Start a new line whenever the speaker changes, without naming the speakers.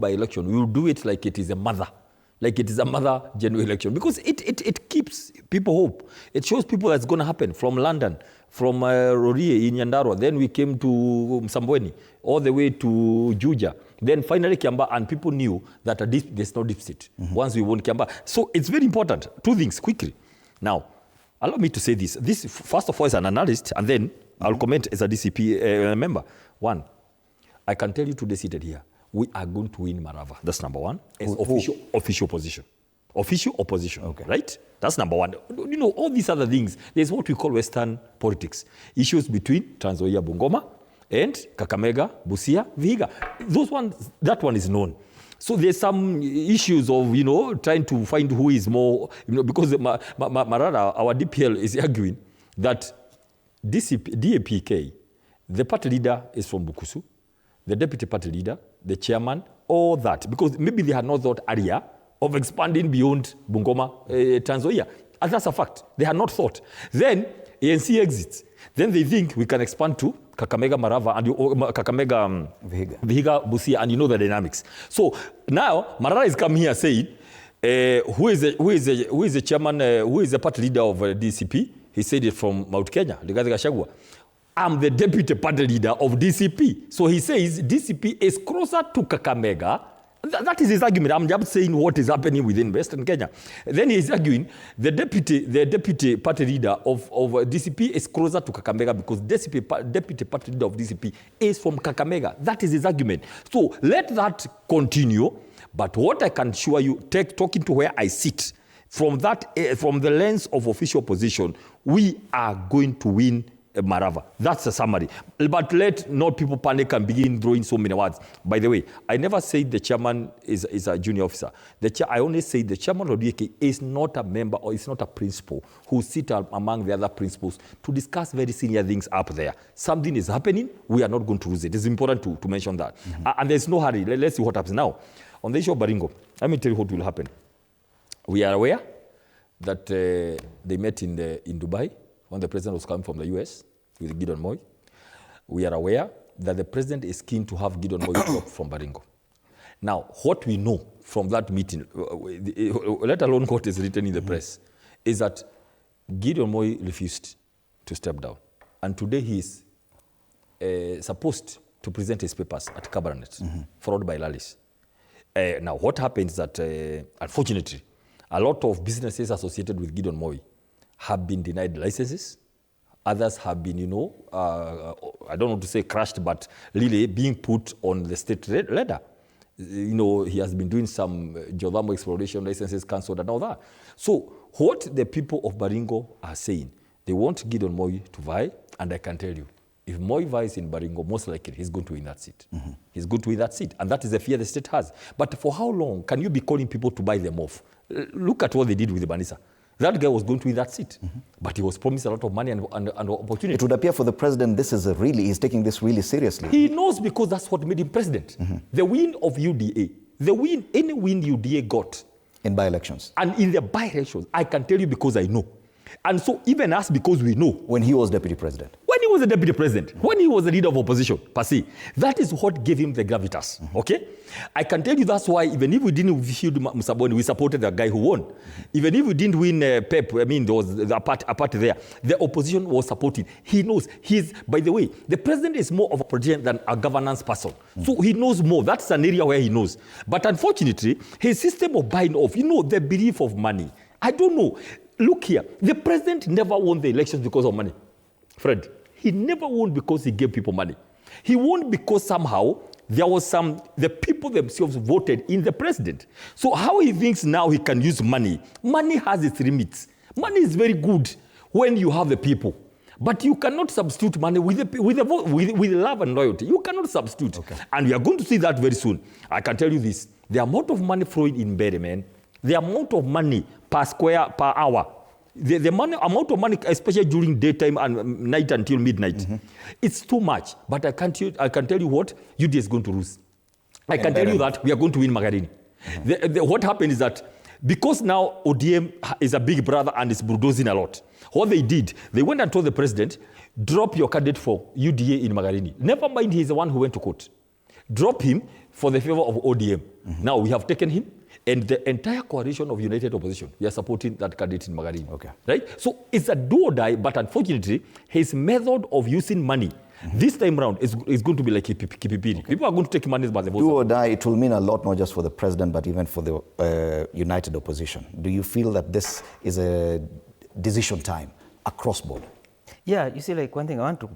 by election, we will do it like it is a mother. Like it is a mother general election. Because it keeps people hope. It shows people that's going to happen from London, from Rorie in Nyandarua. Then we came to Msambweni, all the way to Juja. Then finally Kiamba, and people knew that there's no deficit once we won Kiamba. So it's very important. Two things quickly. Now, allow me to say this. This, first of all, is an analyst, and then I'll comment as a DCP member. One, I can tell you today seated here, we are going to win Malava. That's number one. As official position. Official opposition, okay. Right? That's number one. You know, all these other things, there's what we call Western politics. Issues between Trans Nzoia, Bungoma, and Kakamega, Busia, Vihiga. That one is known. So there's some issues of, you know, trying to find who is more, you know, because Marara, our DPL, is arguing that DAPK, the party leader is from Bukusu, the deputy party leader, the chairman, all that. Because maybe they had not thought earlier of expanding beyond Bungoma, Trans Nzoia. And that's a fact. They had not thought. Then ANC exits. Then they think we can expand to Kakamega, Malava, and Kakamega, Vihiga, Busia, and you know the dynamics. So now Marara is coming here saying, who is the chairman, who is the party leader of DCP? He said it from Mount Kenya, Rigathi Gachagua. I'm the deputy party leader of DCP. So he says DCP is closer to Kakamega. That is his argument. I'm just saying what is happening within Western Kenya. Then he's arguing the deputy party leader of DCP is closer to Kakamega because deputy party leader of DCP is from Kakamega. That is his argument. So let that continue. But what I can assure you, talking to where I sit, from the lens of official position, we are going to win Malava. That's the summary. But let not people panic and begin throwing so many words. By the way, I never said the chairman is a junior officer. I only say the chairman of DAK is not a member or is not a principal who sit among the other principals to discuss very senior things up there. Something is happening, we are not going to lose it. It's important to mention that. And there's no hurry. Let's see what happens now. On the issue of Baringo, let me tell you what will happen. We are aware that they met in Dubai when the president was coming from the US with Gideon Moi. We are aware that the president is keen to have Gideon Moi drop from Baringo. Now, what we know from that meeting, let alone what is written in the press, is that Gideon Moi refused to step down. And today he is supposed to present his papers at Cabinet, followed by Lalis. Now, what happens is that, unfortunately, a lot of businesses associated with Gideon Moi have been denied licenses. Others have been, you know, I don't want to say crushed, but really being put on the state ladder. You know, he has been doing some geothermal exploration licenses cancelled and all that. So what the people of Baringo are saying, they want Gideon Moi to vie, and I can tell you, if Moi vies in Baringo, most likely he's going to win that seat. He's going to win that seat, and that is the fear the state has. But for how long can you be calling people to buy them off? Look at what they did with Banisa. That guy was going to win that seat, but he was promised a lot of money and opportunity.
It would appear for the president, he's taking this really seriously.
He knows because that's what made him president. The win of UDA, any win UDA got.
In by-elections.
And in the by-elections, I can tell you because I know. And so even us, because we know.
When he was deputy president.
When he was the deputy president, when he was the leader of opposition, per se, that is what gave him the gravitas, okay? I can tell you that's why even if we didn't shield Musaboni, we supported the guy who won. Even if we didn't win Pep, I mean, there was a part there, the opposition was supporting. He knows, by the way, the president is more of a politician than a governance person. So he knows more. That's an area where he knows. But unfortunately, his system of buying off, you know, the belief of money, I don't know. Look here, the president never won the elections because of money. Fred, he never won because he gave people money. He won because somehow there was the people themselves voted in the president. So how he thinks now he can use money, money has its limits. Money is very good when you have the people. But you cannot substitute money with love and loyalty. You cannot substitute. Okay. And we are going to see that very soon. I can tell you this, the amount of money flowing in Mbae, man, the amount of money per square, per hour, the amount of money, especially during daytime and night until midnight, it's too much. But I can tell you what, UD is going to lose. I can tell you that we are going to win Magarini. What happened is that because now ODM is a big brother and is bulldozing a lot, what they did, they went and told the president, drop your candidate for UDA in Magarini. Never mind, he's the one who went to court. drop him for the favor of ODM. Now we have taken him, and the entire coalition of united opposition, we are supporting that candidate in Magharibi.
Okay.
Right? So it's a do or die, but unfortunately, his method of using money this time around is going to be like kipipiri. Okay. People are going to take money by the vote.
Do or die, it will mean a lot, not just for the president, but even for the united opposition. Do you feel that this is a decision time across board?
Yeah, you see, like one thing I want to